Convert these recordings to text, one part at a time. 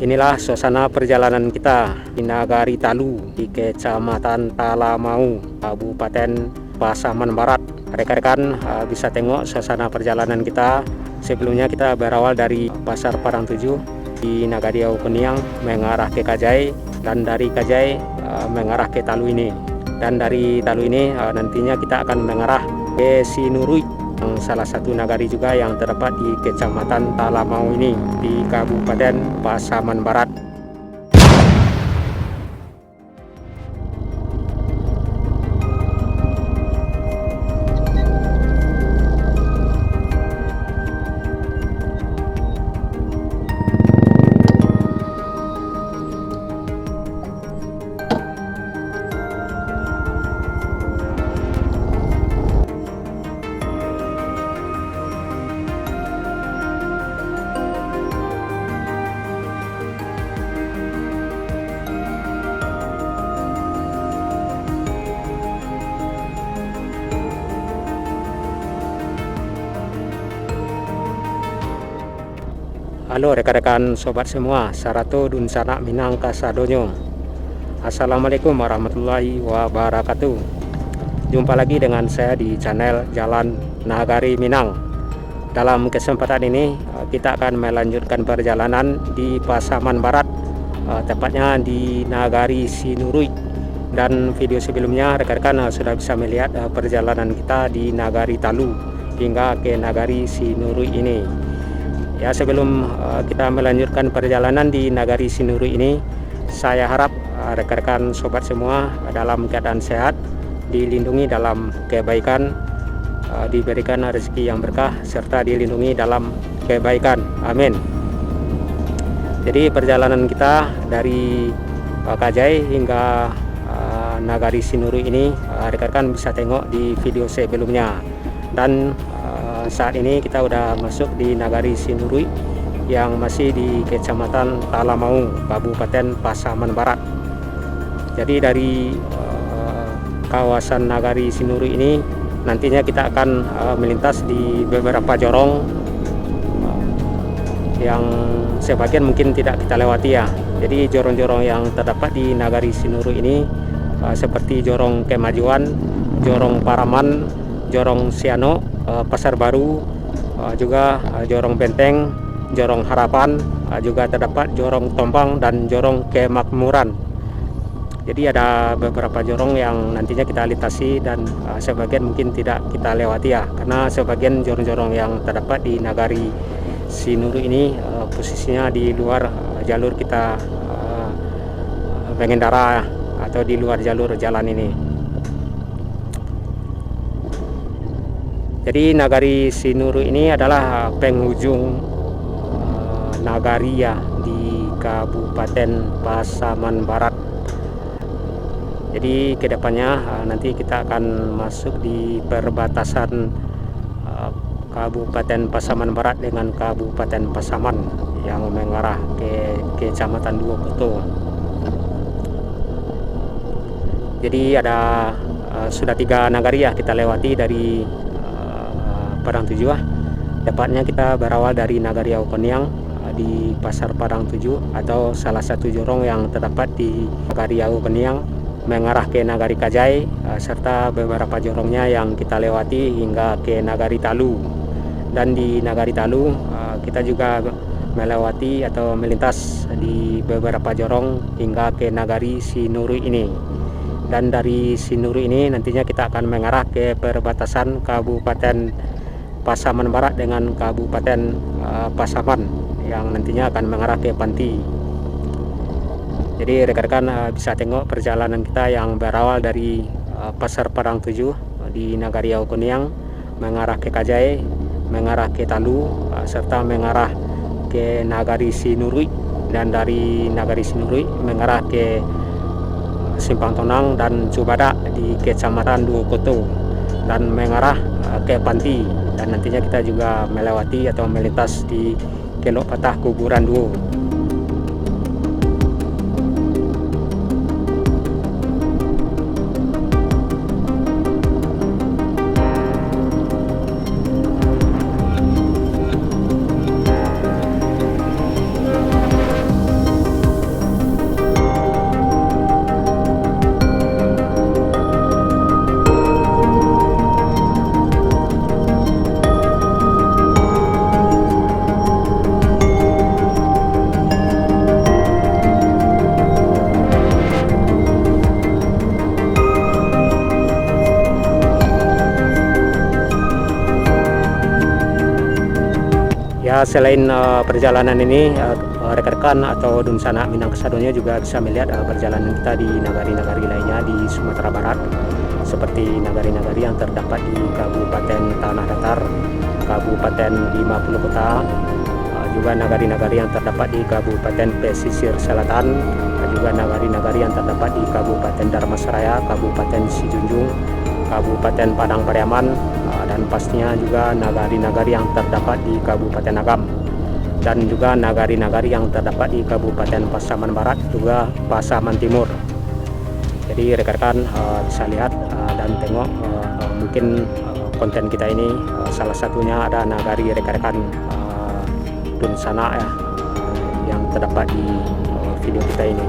Inilah suasana perjalanan kita di Nagari Talu di Kecamatan Talamau, Kabupaten Pasaman Barat. Rekan-rekan bisa tengok suasana perjalanan kita. Sebelumnya kita berawal dari Pasar Padang 7 di Nagari Aupeniang mengarah ke Kajai, dan dari Kajai mengarah ke Talu ini. Dan dari Talu ini nantinya kita akan mengarah ke Sinurui, yang salah satu nagari juga yang terdapat di Kecamatan Talamau ini di Kabupaten Pasaman Barat. Halo rekan-rekan sobat semua, Sarato dun sanak Minang kasadonyo. Assalamualaikum warahmatullahi wabarakatuh. Jumpa lagi dengan saya di channel Jalan Nagari Minang. Dalam kesempatan ini kita akan melanjutkan perjalanan di Pasaman Barat, tepatnya di Nagari Sinurui. Dan video sebelumnya rekan-rekan sudah bisa melihat perjalanan kita di Nagari Talu hingga ke Nagari Sinurui ini. Ya, sebelum kita melanjutkan perjalanan di Nagari Sinurui ini, saya harap rekan-rekan sobat semua dalam keadaan sehat, dilindungi dalam kebaikan, diberikan rezeki yang berkah, serta dilindungi dalam kebaikan. Amin. Jadi perjalanan kita dari Kajai hingga Nagari Sinurui ini rekan-rekan bisa tengok di video sebelumnya. Dan saat ini kita udah masuk di Nagari Sinurui yang masih di Kecamatan Talamau, Kabupaten Pasaman Barat. Jadi dari kawasan Nagari Sinurui ini nantinya kita akan melintas di beberapa jorong yang sebagian mungkin tidak kita lewati ya. Jadi jorong-jorong yang terdapat di Nagari Sinurui ini seperti Jorong Kemajuan, Jorong Paraman, Jorong Siano, Pasar Baru, juga Jorong Benteng, Jorong Harapan, juga terdapat Jorong Tombang dan Jorong Kemakmuran. Jadi ada beberapa jorong yang nantinya kita lintasi dan sebagian mungkin tidak kita lewati ya, karena sebagian jorong-jorong yang terdapat di Nagari Sinurui ini posisinya di luar jalur kita pengendara atau di luar jalur jalan ini. Jadi Nagari Sinurui ini adalah penghujung nagari ya di Kabupaten Pasaman Barat. Jadi kedepannya nanti kita akan masuk di perbatasan Kabupaten Pasaman Barat dengan Kabupaten Pasaman yang mengarah ke Kecamatan Duokoto. Jadi ada sudah 3 nagari ya kita lewati dari Padang 7 tepatnya kita berawal dari Nagari Aupeniang di Pasar Padang 7 atau salah satu jorong yang terdapat di Nagari Aupeniang mengarah ke Nagari Kajai, serta beberapa jorongnya yang kita lewati hingga ke Nagari Talu. Dan di Nagari Talu kita juga melewati atau melintas di beberapa jorong hingga ke Nagari Sinurui ini. Dan dari Sinurui ini nantinya kita akan mengarah ke perbatasan Kabupaten Pasaman Barat dengan Kabupaten Pasaman yang nantinya akan mengarah ke Panti. Jadi rekan-rekan bisa tengok perjalanan kita yang berawal dari Pasar Padang 7 di Nagari Aupeniang mengarah ke Kajai, mengarah ke Talu, serta mengarah ke Nagari Sinurui, dan dari Nagari Sinurui mengarah ke Simpang Tonang dan Cubada di Kecamatan Duokoto dan mengarah ke Panti. Dan nantinya kita juga melewati atau melintas di Kelok Patah Kuburan Duo. kita selain perjalanan ini rekan-rekan atau Dunsana Minang Kasadonyo juga bisa melihat perjalanan kita di nagari-nagari lainnya di Sumatera Barat, seperti nagari-nagari yang terdapat di Kabupaten Tanah Datar, Kabupaten 50 Kota, juga nagari-nagari yang terdapat di Kabupaten Pesisir Selatan, juga nagari-nagari yang terdapat di Kabupaten Dharmasraya, Kabupaten Sijunjung, Kabupaten Padang Pariaman, dan pastinya juga nagari-nagari yang terdapat di Kabupaten Agam, dan juga nagari-nagari yang terdapat di Kabupaten Pasaman Barat, juga Pasaman Timur. Jadi rekan-rekan bisa lihat dan tengok, mungkin konten kita ini salah satunya ada nagari rekan-rekan Dunsana ya, yang terdapat di video kita ini.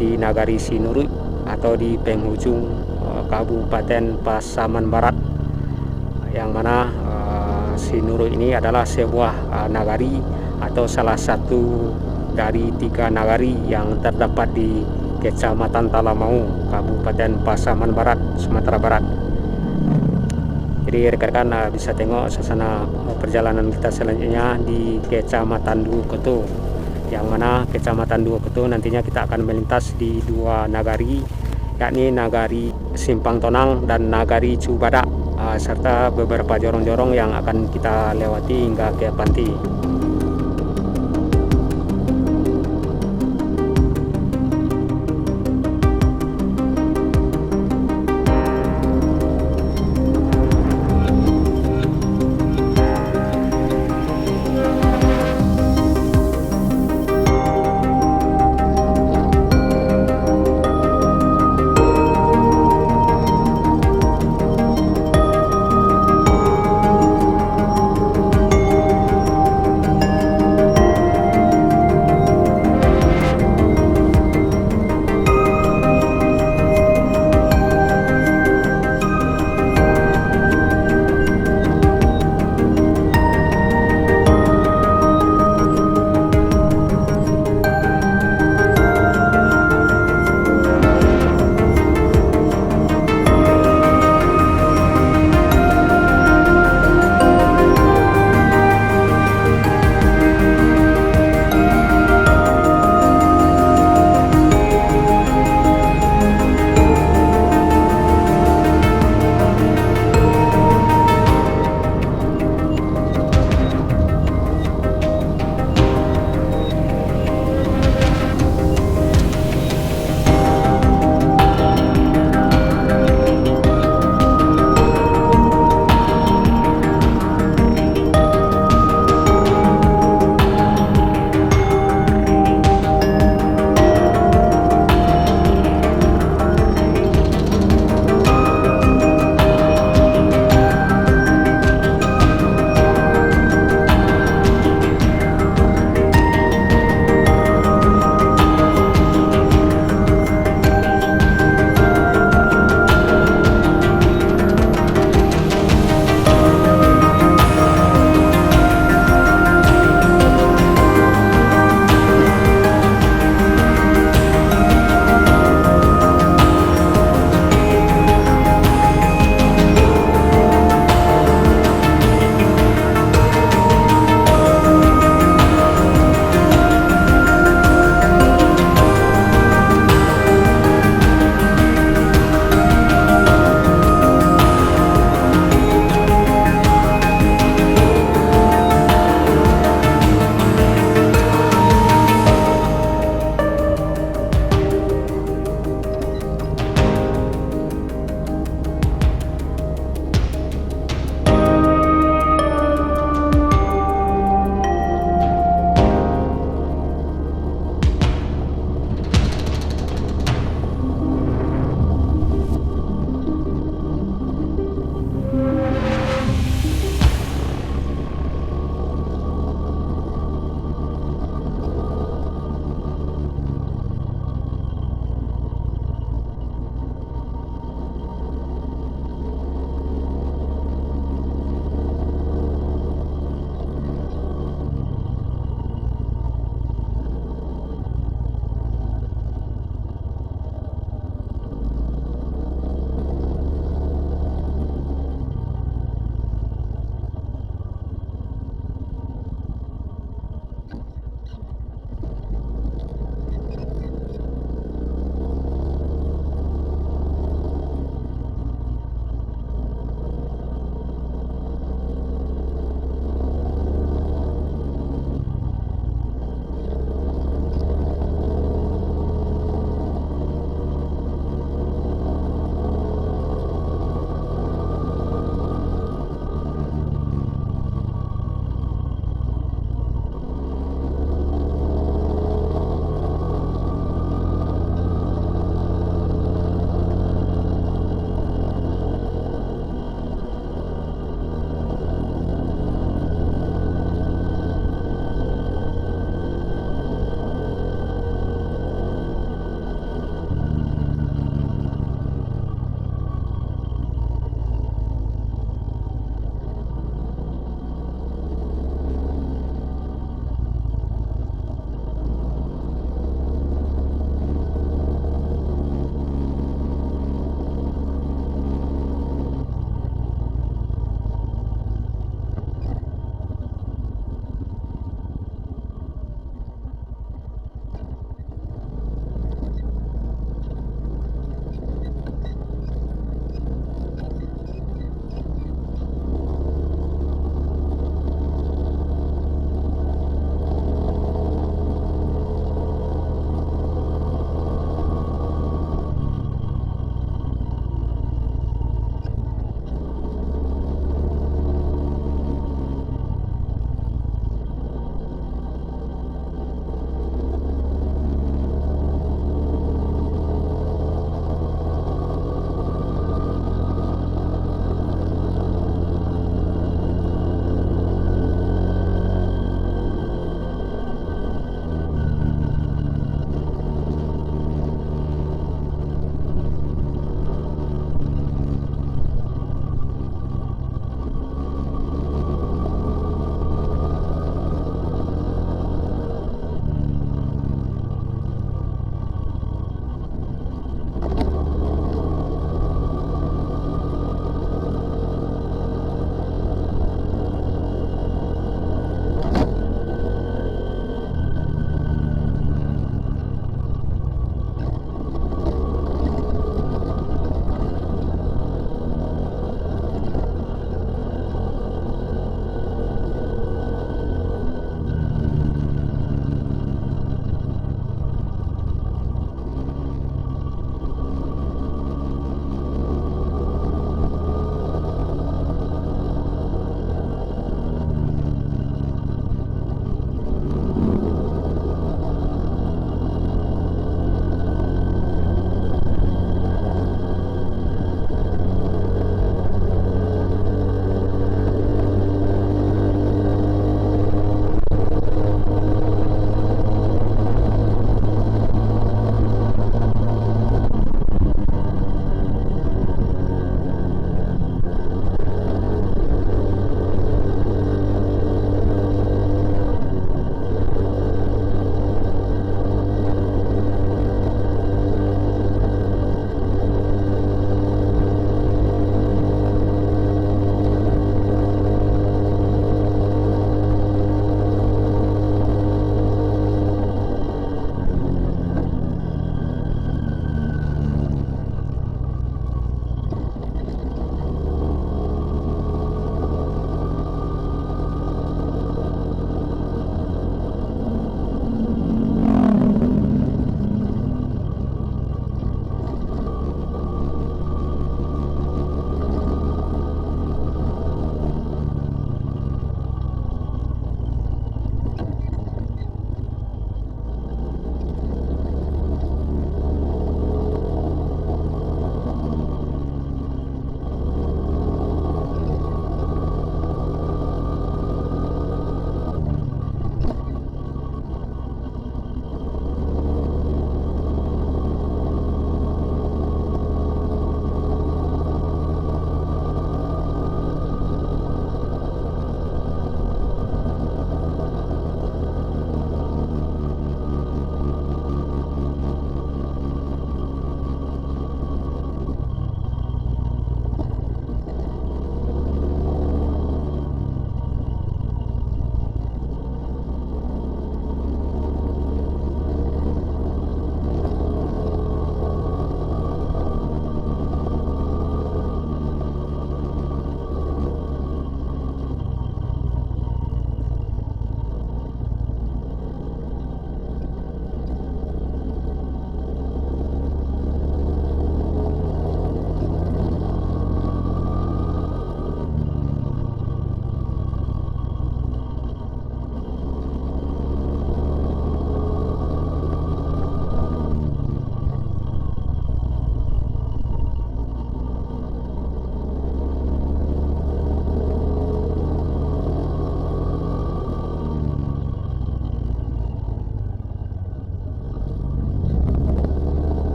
Di Nagari Sinuru atau di penghujung Kabupaten Pasaman Barat, yang mana Sinuru ini adalah sebuah nagari atau salah satu dari 3 nagari yang terdapat di Kecamatan Talamau, Kabupaten Pasaman Barat, Sumatera Barat. Jadi rekan-rekan bisa tengok suasana perjalanan kita selanjutnya di Kecamatan Dukuhketo, yang mana Kecamatan Dukuhketo nantinya kita akan melintas di 2 nagari, yakni Nagari Simpang Tonang dan Nagari Cubada, serta beberapa jorong-jorong yang akan kita lewati hingga ke panti.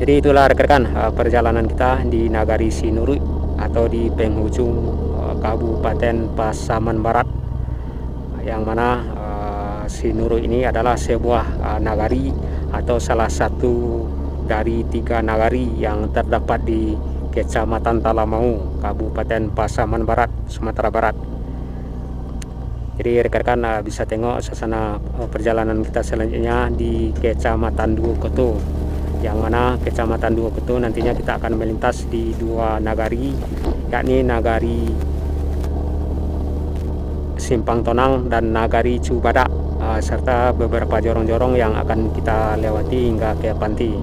Jadi itulah rekan-rekan perjalanan kita di Nagari Sinurui atau di penghujung Kabupaten Pasaman Barat, yang mana Sinurui ini adalah sebuah nagari atau salah satu dari 3 nagari yang terdapat di Kecamatan Talamau, Kabupaten Pasaman Barat, Sumatera Barat. Jadi rekan-rekan bisa tengok suasana perjalanan kita selanjutnya di Kecamatan Duokoto, yang mana Kecamatan Duokoto nantinya kita akan melintas di 2 nagari, yakni Nagari Simpang Tonang dan Nagari Cubadak, serta beberapa jorong-jorong yang akan kita lewati hingga ke Panti.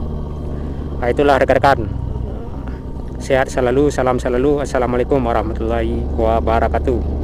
Itulah rekan-rekan, sehat selalu, salam selalu, assalamualaikum warahmatullahi wabarakatuh.